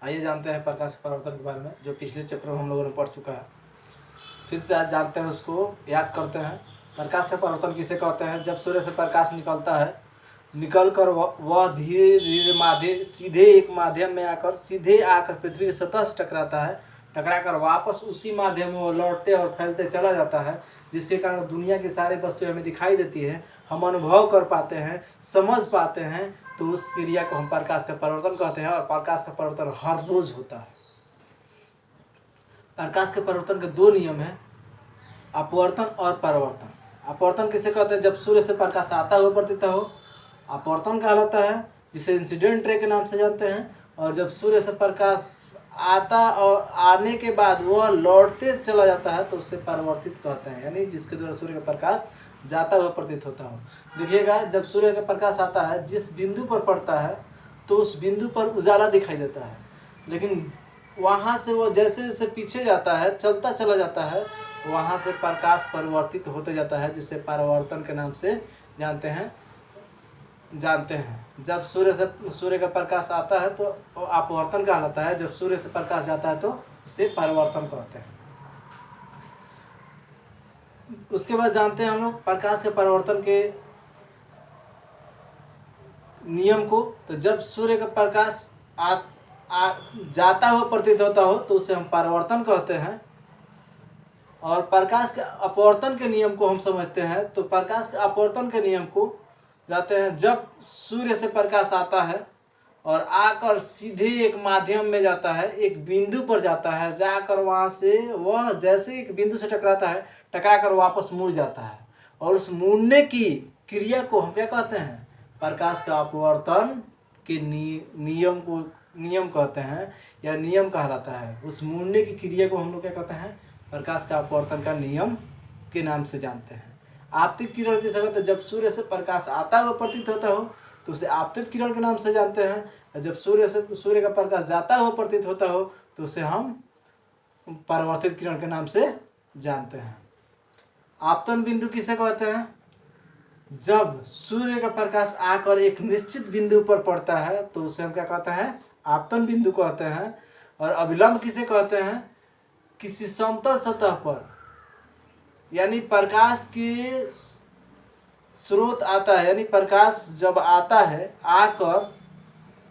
आइए जानते हैं प्रकाश के परावर्तन के बारे में, जो पिछले चैप्टर में हम लोगों ने पढ़ चुका है। फिर से आज जानते हैं, उसको याद करते हैं। प्रकाश का परावर्तन किसे कहते हैं? जब सूर्य से प्रकाश निकलता है, निकल कर वह धीरे धीरे सीधे एक माध्यम में आकर सीधे आकर पृथ्वी की सतह से टकराता है। टकराकर वापस उसी माध्यम में वो लौटते और फैलते चला जाता है, जिसके कारण दुनिया की सारी वस्तुएं हमें दिखाई देती है, हम अनुभव कर पाते हैं, समझ पाते हैं। तो उस क्रिया को हम प्रकाश का परावर्तन कहते हैं। और प्रकाश का परावर्तन हर रोज होता है। प्रकाश के परावर्तन के दो नियम हैं, अपवर्तन और परावर्तन। अपवर्तन किसे कहते हैं? जब सूर्य से प्रकाश आता हुआ प्रतीत हो, अपवर्तन कहलाता है, जिसे इंसिडेंट रे के नाम से जानते हैं। और जब सूर्य से प्रकाश आता और आने के बाद वह लौटते चला जाता है, तो उसे परावर्तित कहते हैं, यानी जिसके द्वारा सूर्य का प्रकाश जाता हुआ प्रतीत होता हो। देखिएगा, जब सूर्य का प्रकाश आता है, जिस बिंदु पर पड़ता है तो उस बिंदु पर उजाला दिखाई देता है, लेकिन वहाँ से वो जैसे जैसे पीछे जाता है, चलता चला जाता है, वहाँ से प्रकाश परिवर्तित होते जाता है, जिसे परावर्तन के नाम से जानते हैं। जब सूर्य का प्रकाश आता है तो अपवर्तन कहलाता है, जब सूर्य से प्रकाश जाता है तो उसे परावर्तन कहते हैं। उसके बाद जानते हैं हम लोग प्रकाश के परावर्तन के नियम को। तो जब सूर्य का प्रकाश जाता हुआ प्रतीत होता हो तो उसे हम परावर्तन कहते हैं। और प्रकाश के अपवर्तन के नियम को हम समझते हैं। तो प्रकाश के अपवर्तन के नियम को जाते हैं, जब सूर्य से प्रकाश आता है और आकर सीधे एक माध्यम में जाता है, एक बिंदु पर जाता है, जाकर वहाँ से वह जैसे एक बिंदु से टकराता है, टकराकर वापस मुड़ जाता है। और उस मुड़ने की क्रिया को हम क्या कहते हैं? प्रकाश का अपवर्तन के नियम कहते हैं, या नियम कहलाता है। उस मुड़ने की क्रिया को हम लोग क्या कहते हैं? प्रकाश का अपवर्तन का नियम के नाम से जानते हैं। आपतित किरण किसे कहते हैं? जब सूर्य से प्रकाश आता हुआ प्रतीत होता हो तो उसे आपतित किरण के नाम से जानते हैं। जब सूर्य का प्रकाश जाता हुआ प्रतीत होता हो तो उसे हम परावर्तित किरण के नाम से जानते हैं। आपतन बिंदु किसे कहते हैं? जब सूर्य का प्रकाश आकर एक निश्चित बिंदु पर पड़ता है तो उसे हम क्या कहते हैं? आपतन बिंदु कहते हैं। और अभिलंब किसे कहते हैं? किसी समतल सतह पर, यानी प्रकाश के स्रोत आता है, यानी प्रकाश जब आता है, आकर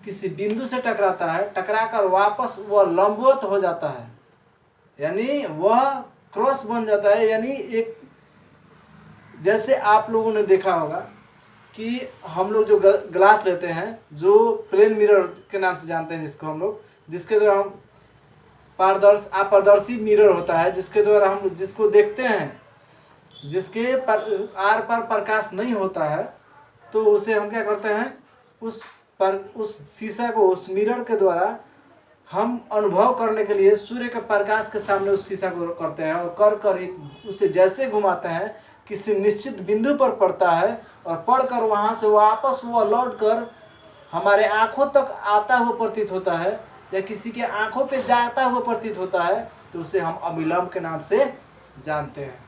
किसी बिंदु से टकराता है, टकराकर वापस वह लंबवत हो जाता है, यानी वह क्रॉस बन जाता है। यानी एक, जैसे आप लोगों ने देखा होगा कि हम लोग जो ग्लास लेते हैं, जो प्लेन मिरर के नाम से जानते हैं, जिसको हम लोग, जिसके द्वारा हम अपारदर्शी मिरर होता है, जिसके द्वारा हम जिसको देखते हैं, जिसके आर पार प्रकाश नहीं होता है, तो उसे हम क्या करते हैं? उस शीशा को, उस मिरर के द्वारा हम अनुभव करने के लिए सूर्य के प्रकाश के सामने उस शीशा को करते हैं, और कर उसे जैसे घुमाते हैं, किसी निश्चित बिंदु पर पड़ता है, और पड़कर वहाँ से वापस वह लौट कर हमारे आँखों तक आता हुआ प्रतीत होता है, या किसी के आँखों पे जाता हुआ प्रतीत होता है, तो उसे हम अभिलंब के नाम से जानते हैं।